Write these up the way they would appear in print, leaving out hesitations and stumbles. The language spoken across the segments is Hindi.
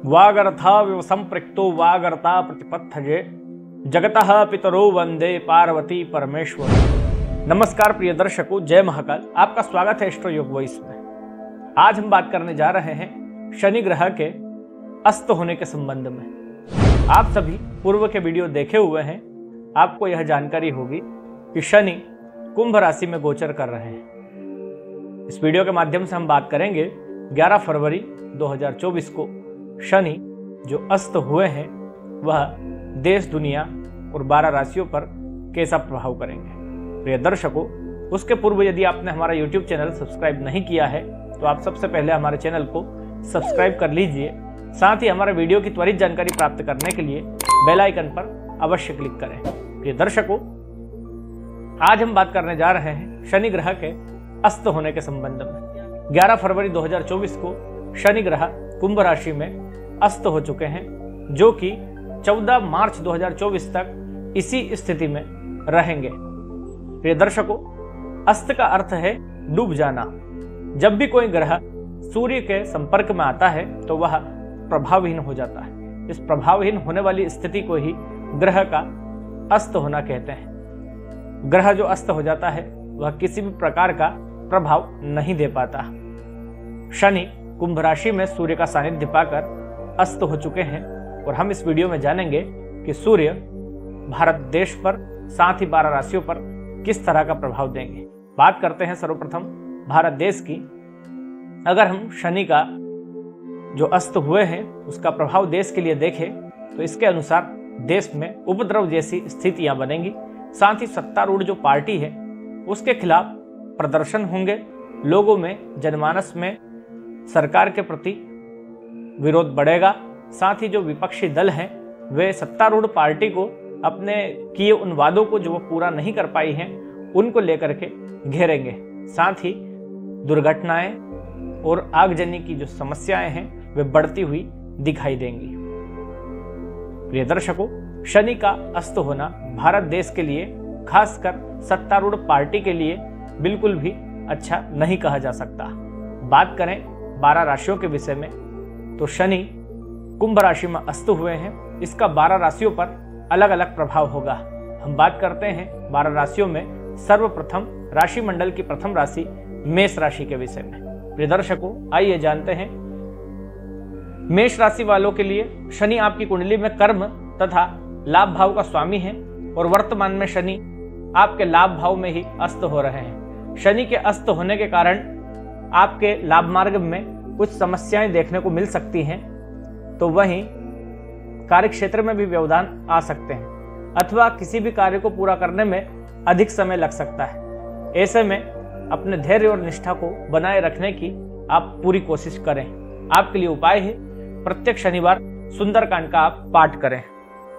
वागर्था संपृक्तो वागर्ता प्रतिपत्थजे जगतः पितरो वंदे पार्वती परमेश्वर। नमस्कार प्रिय दर्शकों, जय महाकाल। आपका स्वागत है एस्ट्रो योग वॉइस में। आज हम बात करने जा रहे हैं शनि ग्रह के अस्त होने के संबंध में। आप सभी पूर्व के वीडियो देखे हुए हैं, आपको यह जानकारी होगी कि शनि कुंभ राशि में गोचर कर रहे हैं। इस वीडियो के माध्यम से हम बात करेंगे 11 फरवरी 2024 को शनि जो अस्त हुए हैं वह देश, दुनिया और 12 राशियों पर कैसा प्रभाव करेंगे। प्रिय दर्शकों, उसके पूर्व यदि आपने हमारा YouTube चैनल सब्सक्राइब नहीं किया है तो आप सबसे पहले हमारे चैनल को सब्सक्राइब कर लीजिए। साथ ही हमारे वीडियो की त्वरित जानकारी प्राप्त करने के लिए बेल आइकन पर अवश्य क्लिक करें। प्रिय दर्शकों, आज हम बात करने जा रहे हैं शनि ग्रह के अस्त होने के संबंध में। 11 फरवरी 2024 को शनि ग्रह कुंभ राशि में अस्त हो चुके हैं, जो कि 14 मार्च 2024 तक इसी स्थिति में रहेंगे। प्रिय दर्शकों, अस्त का अर्थ है डूब जाना। जब भी कोई ग्रह सूर्य के संपर्क में आता है तो वह प्रभावहीन हो जाता है। इस प्रभावहीन होने वाली स्थिति को ही ग्रह का अस्त होना कहते हैं। ग्रह जो अस्त हो जाता है वह किसी भी प्रकार का प्रभाव नहीं दे पाता। शनि कुंभ राशि में सूर्य का सानिध्य पाकर अस्त हो चुके हैं और हम इस वीडियो में जानेंगे कि सूर्य भारत देश पर, साथ ही 12 राशियों पर किस तरह का प्रभाव देंगे। बात करते हैं सर्वप्रथम भारत देश की। अगर हम शनि का जो अस्त हुए हैं उसका प्रभाव देश के लिए देखें तो इसके अनुसार देश में उपद्रव जैसी स्थितियां बनेंगी। साथ ही सत्तारूढ़ जो पार्टी है उसके खिलाफ प्रदर्शन होंगे। लोगों में, जनमानस में सरकार के प्रति विरोध बढ़ेगा। साथ ही जो विपक्षी दल हैं वे सत्तारूढ़ पार्टी को अपने किए उन वादों को जो वो पूरा नहीं कर पाई हैं उनको लेकर के घेरेंगे। साथ ही दुर्घटनाएं और आगजनी की जो समस्याएं हैं वे बढ़ती हुई दिखाई देंगी। प्रिय दर्शकों, शनि का अस्त होना भारत देश के लिए, खासकर सत्तारूढ़ पार्टी के लिए बिल्कुल भी अच्छा नहीं कहा जा सकता। बात करें 12 राशियों के विषय में तो शनि कुंभ राशि में अस्त हुए हैं। इसका 12 राशियों पर अलग अलग प्रभाव होगा। हम बात करते हैं 12 राशियों में सर्वप्रथम राशि मंडल की प्रथम राशि मेष राशि के विषय में। प्रिय दर्शकों, आइए जानते हैं मेष राशि वालों के लिए शनि आपकी कुंडली में कर्म तथा लाभ भाव का स्वामी है और वर्तमान में शनि आपके लाभ भाव में ही अस्त हो रहे हैं। शनि के अस्त होने के कारण आपके लाभ मार्ग में कुछ समस्याएं देखने को मिल सकती हैं, तो वहीं कार्य क्षेत्र में भी व्यवधान आ सकते हैं अथवा किसी भी कार्य को पूरा करने में अधिक समय लग सकता है। ऐसे में अपने धैर्य और निष्ठा को बनाए रखने की आप पूरी कोशिश करें। आपके लिए उपाय है प्रत्येक शनिवार सुंदरकांड का आप पाठ करें।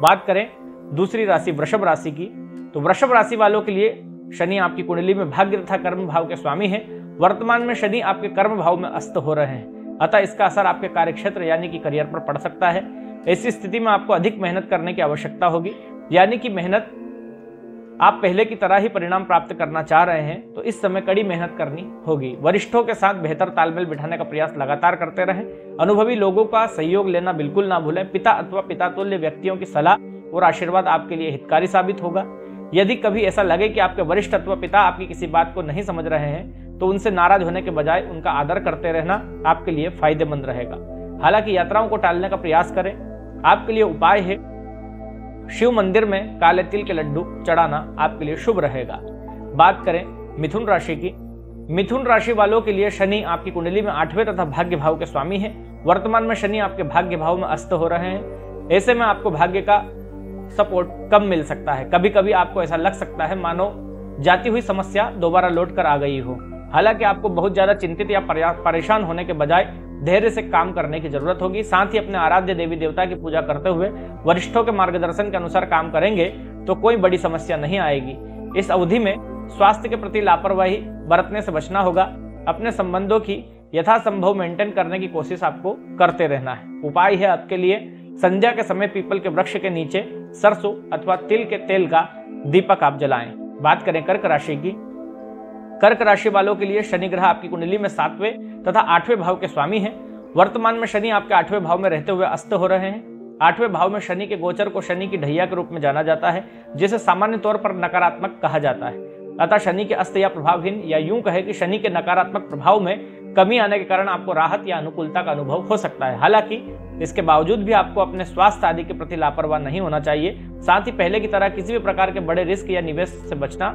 बात करें दूसरी राशि वृषभ राशि की तो वृषभ राशि वालों के लिए शनि आपकी कुंडली में भाग्य तथा कर्म भाव के स्वामी है। वर्तमान में शनि आपके कर्म भाव में अस्त हो रहे हैं, अतः इसका असर आपके कार्यक्षेत्र यानी कि करियर पर पड़ सकता है। ऐसी स्थिति में आपको अधिक मेहनत करने की आवश्यकता होगी, यानी कि मेहनत आप पहले की तरह ही परिणाम प्राप्त करना चाह रहे हैं तो इस समय कड़ी मेहनत करनी होगी। वरिष्ठों के साथ बेहतर तालमेल बिठाने का प्रयास लगातार करते रहें। अनुभवी लोगों का सहयोग लेना बिल्कुल ना भूलें। पिता अथवा पितातुल्य व्यक्तियों की सलाह और आशीर्वाद आपके लिए हितकारी साबित होगा। यदि कभी ऐसा लगे कि आपके वरिष्ठ अथवा पिता आपकी किसी बात को नहीं समझ रहे हैं तो उनसे नाराज होने के बजाय उनका आदर करते रहना आपके लिए फायदेमंद रहेगा। हालांकि यात्राओं को टालने का प्रयास करें। आपके लिए उपाय है शिव मंदिर में काले तिल के लड्डू चढ़ाना आपके लिए शुभ रहेगा। बात करें मिथुन राशि की। मिथुन राशि वालों के लिए शनि आपकी कुंडली में 8वें तथा भाग्य भाव के स्वामी है। वर्तमान में शनि आपके भाग्य भाव में अस्त हो रहे हैं। ऐसे में आपको भाग्य का सपोर्ट कम मिल सकता है। कभी कभी आपको ऐसा लग सकता है मानो जाती हुई समस्या दोबारा लौट कर आ गई हो। हालांकि आपको बहुत ज्यादा चिंतित या परेशान होने के बजाय धैर्य से काम करने की जरूरत होगी। साथ ही अपने आराध्य देवी देवता की पूजा करते हुए वरिष्ठों के मार्गदर्शन के अनुसार काम करेंगे तो कोई बड़ी समस्या नहीं आएगी। इस अवधि में स्वास्थ्य के प्रति लापरवाही बरतने से बचना होगा। अपने संबंधों की यथासंभव मेंटेन करने की कोशिश आपको करते रहना है। उपाय है आपके लिए संध्या के समय पीपल के वृक्ष के नीचे सरसों अथवा तिल के तेल का दीपक आप जलाएं। बात करें कर्क राशि की। कर्क राशि वालों के लिए शनि ग्रह आपकी कुंडली में 7वें तथा 8वें भाव के स्वामी हैं। वर्तमान में शनि आपके 8वें भाव में रहते हुए अस्त हो रहे हैं। 8वें भाव में शनि के गोचर को शनि की ढैया के रूप में जाना जाता है, जिसे सामान्य तौर पर नकारात्मक कहा जाता है। अतः शनि के अस्त या प्रभावहीन, या यूं कहे कि शनि के नकारात्मक प्रभाव में कमी आने के कारण आपको राहत या अनुकूलता का अनुभव हो सकता है। हालांकि इसके बावजूद भी आपको अपने स्वास्थ्य आदि के प्रति लापरवाह नहीं होना चाहिए। साथ ही पहले की तरह किसी भी प्रकार के बड़े रिस्क या निवेश से बचना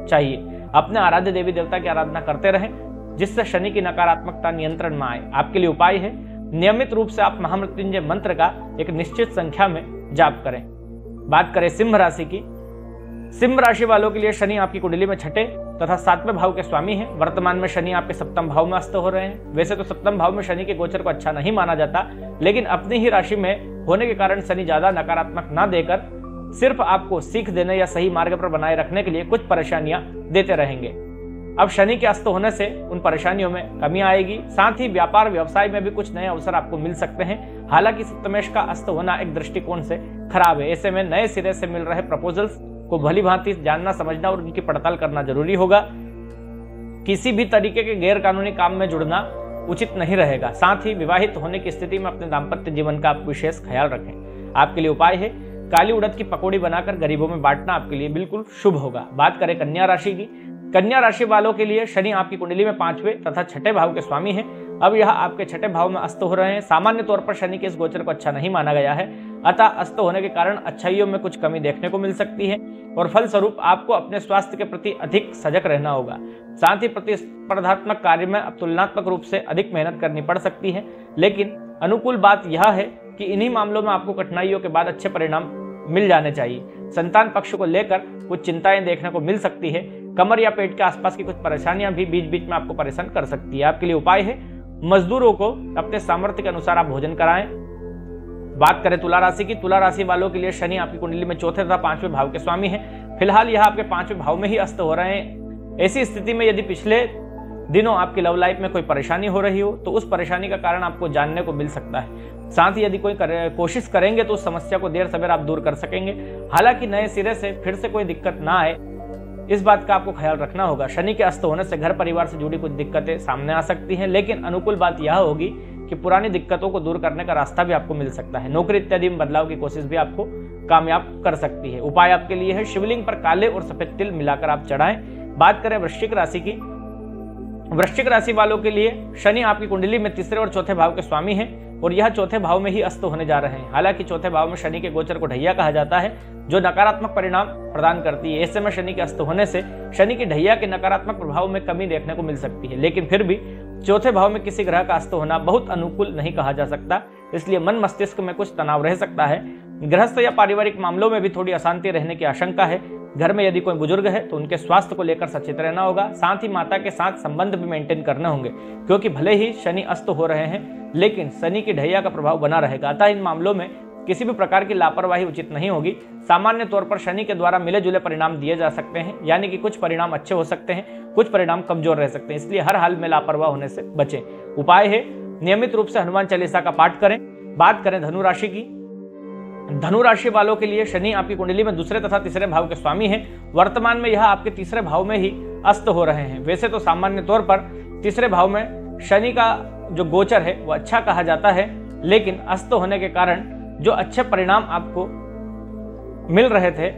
चाहिए। अपने आराध्य देवी देवता की आराधना करते रहें, जिससे शनि की नकारात्मकता नियंत्रण में आए। आपके लिए उपाय है, नियमित रूप से आप महामृत्युंजय मंत्र का एक निश्चित संख्या में जाप करें। बात करें सिंह राशि की। सिंह राशि वालों के लिए शनि आपकी कुंडली में छठे तथा 7वें भाव के स्वामी हैं। वर्तमान में शनि आपके 7वें भाव में अस्त हो रहे हैं। वैसे तो 7वें भाव में शनि के गोचर को अच्छा नहीं माना जाता, लेकिन अपनी ही राशि में होने के कारण शनि ज्यादा नकारात्मक ना देकर सिर्फ आपको सीख देने या सही मार्ग पर बनाए रखने के लिए कुछ परेशानियां देते रहेंगे। अब शनि के अस्त होने से उन परेशानियों में कमी आएगी। साथ ही व्यापार व्यवसाय में भी कुछ नए अवसर आपको मिल सकते हैं। हालांकि सप्तमेश का अस्त होना एक दृष्टिकोण से खराब है। ऐसे में नए सिरे से मिल रहे प्रपोजल्स को भली भांति जानना, समझना और उनकी पड़ताल करना जरूरी होगा। किसी भी तरीके के गैर कानूनी काम में जुड़ना उचित नहीं रहेगा। साथ ही विवाहित होने की स्थिति में अपने दाम्पत्य जीवन का आप विशेष ख्याल रखें। आपके लिए उपाय है, काली उड़द की पकौड़ी बनाकर गरीबों में बांटना आपके लिए बिल्कुल शुभ होगा। बात करें कन्या राशि की। कन्या राशि वालों के लिए शनि आपकी कुंडली में 5वें तथा 6ठे भाव के स्वामी हैं। अब यह आपके 6ठे भाव में अस्त हो रहे हैं। सामान्य तौर पर शनि के इस गोचर को अच्छा नहीं माना गया है, अतः अस्त होने के कारण अच्छाइयों में कुछ कमी देखने को मिल सकती है और फलस्वरूप आपको अपने स्वास्थ्य के प्रति अधिक सजग रहना होगा। साथ ही प्रतिस्पर्धात्मक कार्य में अब तुलनात्मक रूप से अधिक मेहनत करनी पड़ सकती है, लेकिन अनुकूल बात यह है कि इन्हीं मामलों में आपको कठिनाइयों के बाद अच्छे परिणाम मिल जाने चाहिए। संतान पक्ष को लेकर कुछ चिंताएं देखने को मिल सकती है। कमर या पेट के आसपास की कुछ परेशानियां भी बीच बीच में आपको परेशान कर सकती है। आपके लिए उपाय है, मजदूरों को अपने सामर्थ्य के अनुसार आप भोजन कराएं। बात करें तुला राशि की। तुला राशि वालों के लिए शनि आपकी कुंडली में 4थे तथा 5वें भाव के स्वामी हैं। फिलहाल यह आपके 5वें भाव में ही अस्त हो रहे हैं। ऐसी स्थिति में यदि पिछले दिनों आपकी लव लाइफ में कोई परेशानी हो रही हो तो उस परेशानी का कारण आपको जानने को मिल सकता है। साथ ही यदि कोई कोशिश करेंगे तो उस समस्या को देर सवेर आप दूर कर सकेंगे। हालांकि नए सिरे से फिर से कोई दिक्कत ना आए, इस बात का आपको ख्याल रखना होगा। शनि के अस्त होने से घर परिवार से जुड़ी कुछ दिक्कतें सामने आ सकती हैं, लेकिन अनुकूल बात यह होगी कि पुरानी दिक्कतों को दूर करने का रास्ता भी आपको मिल सकता है। नौकरी इत्यादि में बदलाव की कोशिश भी आपको कामयाब कर सकती है। उपाय आपके लिए है, शिवलिंग पर काले और सफेद तिल मिलाकर आप चढ़ाएं। बात करें वृश्चिक राशि की। वृश्चिक राशि वालों के लिए शनि आपकी कुंडली में 3रे और 4थे भाव के स्वामी हैं और यह 4थे भाव में ही अस्त होने जा रहे हैं। हालांकि 4थे भाव में शनि के गोचर को ढैया कहा जाता है, जो नकारात्मक परिणाम प्रदान करती है। ऐसे में शनि के अस्त होने से शनि की ढैया के नकारात्मक प्रभाव में कमी देखने को मिल सकती है, लेकिन फिर भी 4थे भाव में किसी ग्रह का अस्त होना बहुत अनुकूल नहीं कहा जा सकता। इसलिए मन मस्तिष्क में कुछ तनाव रह सकता है। गृहस्थ या पारिवारिक मामलों में भी थोड़ी अशांति रहने की आशंका है। घर में यदि कोई बुजुर्ग है तो उनके स्वास्थ्य को लेकर सचेत रहना होगा। साथ ही माता के साथ संबंध भी मेंटेन करने होंगे, क्योंकि भले ही शनि अस्त हो रहे हैं लेकिन शनि की ढैया का प्रभाव बना रहेगा। अतः इन मामलों में किसी भी प्रकार की लापरवाही उचित नहीं होगी। सामान्य तौर पर शनि के द्वारा मिले जुले परिणाम दिए जा सकते हैं, यानी कि कुछ परिणाम अच्छे हो सकते हैं, कुछ परिणाम कमजोर रह सकते हैं। इसलिए हर हाल में लापरवाह होने से बचें। उपाय है, नियमित रूप से हनुमान चालीसा का पाठ करें। बात करें धनु राशि की। धनु राशि वालों के लिए शनि आपकी कुंडली में 2रे तथा 3रे भाव के स्वामी हैं। वर्तमान में यह आपके 3रे भाव में ही अस्त हो रहे हैं। वैसे तो सामान्य तौर पर 3रे भाव में शनि का जो गोचर है वह अच्छा कहा जाता है, लेकिन अस्त होने के कारण जो अच्छे परिणाम आपको मिल रहे थे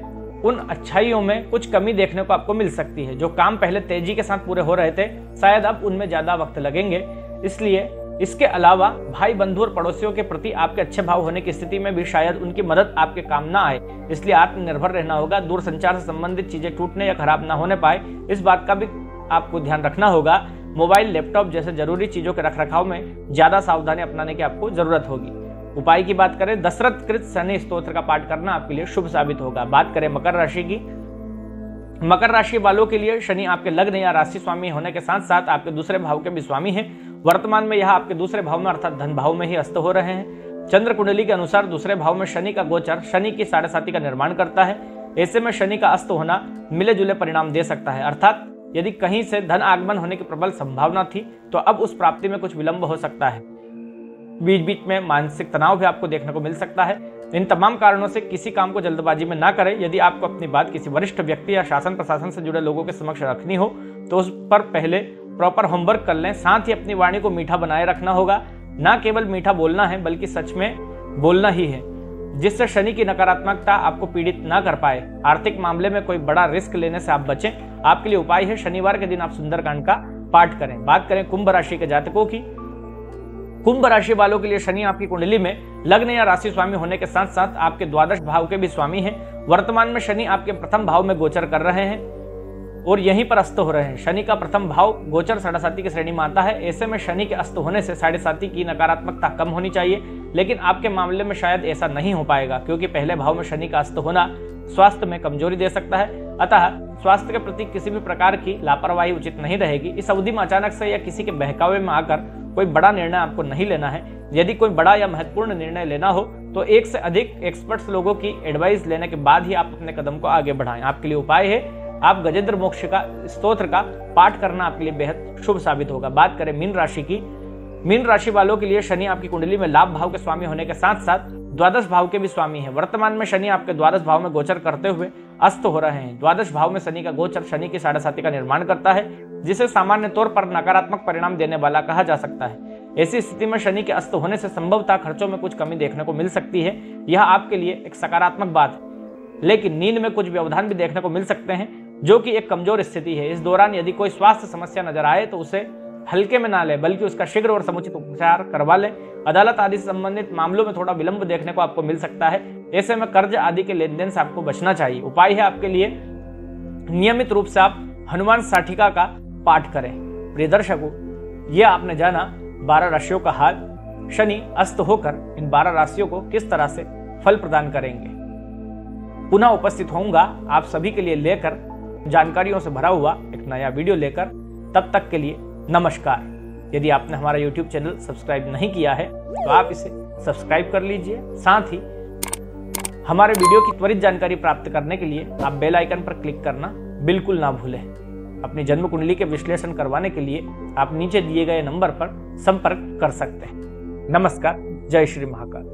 उन अच्छाइयों में कुछ कमी देखने को आपको मिल सकती है। जो काम पहले तेजी के साथ पूरे हो रहे थे, शायद अब उनमें ज्यादा वक्त लगेंगे। इसलिए इसके अलावा भाई बंधु और पड़ोसियों के प्रति आपके अच्छे भाव होने की स्थिति में भी शायद उनकी मदद आपके काम ना आए, इसलिए आत्मनिर्भर रहना होगा। दूर संचार से संबंधित चीजें टूटने या खराब ना होने पाए, इस बात का भी आपको ध्यान रखना होगा। मोबाइल, लैपटॉप जैसे जरूरी चीजों के रखरखाव में ज्यादा सावधानी अपनाने की आपको जरूरत होगी। उपाय की बात करें, दशरथ कृत शनि स्तोत्र का पाठ करना आपके लिए शुभ साबित होगा। बात करें मकर राशि की। मकर राशि वालों के लिए शनि आपके लग्न या राशि स्वामी होने के साथ साथ आपके 2रे भाव के भी स्वामी हैं। वर्तमान में यह आपके 2रे भाव में अर्थात धन भाव में ही अस्त हो रहे हैं। चंद्र कुंडली के अनुसार 2रे भाव में शनि का गोचर शनि की 7.5 का निर्माण करता है। ऐसे में शनि का अस्त होना मिले जुले परिणाम दे सकता है, अर्थात यदि कहीं से धन आगमन होने की प्रबल संभावना थी तो अब उस प्राप्ति में कुछ विलंब हो सकता है। बीच बीच में मानसिक तनाव भी आपको देखने को मिल सकता है। इन तमाम कारणों से किसी काम को जल्दबाजी में ना करें। यदि आपको अपनी बात किसी वरिष्ठ व्यक्ति या शासन प्रशासन से जुड़े लोगों के समक्ष रखनी हो तो उस पर पहले प्रॉपर होमवर्क कर लें। साथ ही अपनी वाणी को मीठा बनाए रखना होगा। ना केवल मीठा बोलना है बल्कि सच में बोलना ही है, जिससे शनि की नकारात्मकता आपको पीड़ित ना कर पाए। आर्थिक मामले में कोई बड़ा रिस्क लेने से आप बचें। आपके लिए उपाय है शनिवार के दिन आप सुंदरकांड का पाठ करें। बात करें कुंभ राशि के जातकों की। कुंभ राशि वालों के लिए शनि आपकी कुंडली में लग्न या राशि स्वामी होने के साथ साथ आपके द्वादश भाव के भी स्वामी हैं। वर्तमान में शनि आपके प्रथम भाव में गोचर कर रहे हैं और यहीं पर अस्त हो रहे हैं। शनि का प्रथम भाव गोचर 7.5 की श्रेणी में आता है। ऐसे में शनि के अस्त होने से 7.5 की नकारात्मकता कम होनी चाहिए, लेकिन आपके मामले में शायद ऐसा नहीं हो पाएगा, क्योंकि पहले भाव में शनि का अस्त होना स्वास्थ्य में कमजोरी दे सकता है। अतः स्वास्थ्य के प्रति किसी भी प्रकार की लापरवाही उचित नहीं रहेगी। इस अवधि में अचानक से या किसी के बहकावे में आकर कोई बड़ा निर्णय आपको नहीं लेना है। यदि कोई बड़ा या महत्वपूर्ण निर्णय लेना हो तो एक से अधिक एक्सपर्ट्स लोगों की एडवाइस लेने के बाद ही आप अपने कदम को आगे बढ़ाएं। आपके लिए उपाय है आप गजेंद्र मोक्ष का स्तोत्र का पाठ करना आपके लिए बेहद शुभ साबित होगा। बात करें मीन राशि की। मीन राशि वालों के लिए शनि आपकी कुंडली में लाभ भाव के स्वामी होने के साथ साथ द्वादश भाव के भी स्वामी हैं। वर्तमान में शनि आपके द्वादश भाव में गोचर करते हुए अस्त हो रहे हैं। द्वादश भाव में शनि का गोचर शनि की 7.5 का निर्माण करता है, जिसे सामान्य तौर पर नकारात्मक परिणाम देने वाला कहा जा सकता है। ऐसी स्थिति में शनि के अस्त होने से संभवतः खर्चों में कुछ कमी देखने को मिल सकती है। यह आपके लिए एक सकारात्मक बात है, लेकिन नींद में कुछ व्यवधान भी देखने को मिल सकते हैं, जो कि एक कमजोर स्थिति है। इस दौरान यदि कोई स्वास्थ्य समस्या नजर आए तो उसे हल्के में ना ले, बल्कि उसका शीघ्र और समुचित उपचार करवा ले। अदालत आदि से संबंधित मामलों में थोड़ा विलंब देखने को आपको मिल सकता है। ऐसे में कर्ज आदि के लेन देन से आपको बचना चाहिए। उपाय है आपके लिए नियमित रूप से आप हनुमान साठिका का पाठ करें। प्रिय दर्शकों, यह आपने जाना 12 राशियों का हाल। शनि अस्त होकर इन 12 राशियों को किस तरह से फल प्रदान करेंगे। पुनः उपस्थित होऊंगा आप सभी के लिए लेकर जानकारियों से भरा हुआ एक नया वीडियो लेकर। तब तक के लिए नमस्कार। यदि आपने हमारा YouTube चैनल सब्सक्राइब नहीं किया है तो आप इसे सब्सक्राइब कर लीजिए। साथ ही हमारे वीडियो की त्वरित जानकारी प्राप्त करने के लिए आप बेल आइकन पर क्लिक करना बिल्कुल ना भूलें। अपनी जन्म कुंडली के विश्लेषण करवाने के लिए आप नीचे दिए गए नंबर पर संपर्क कर सकते हैं। नमस्कार। जय श्री महाकाल।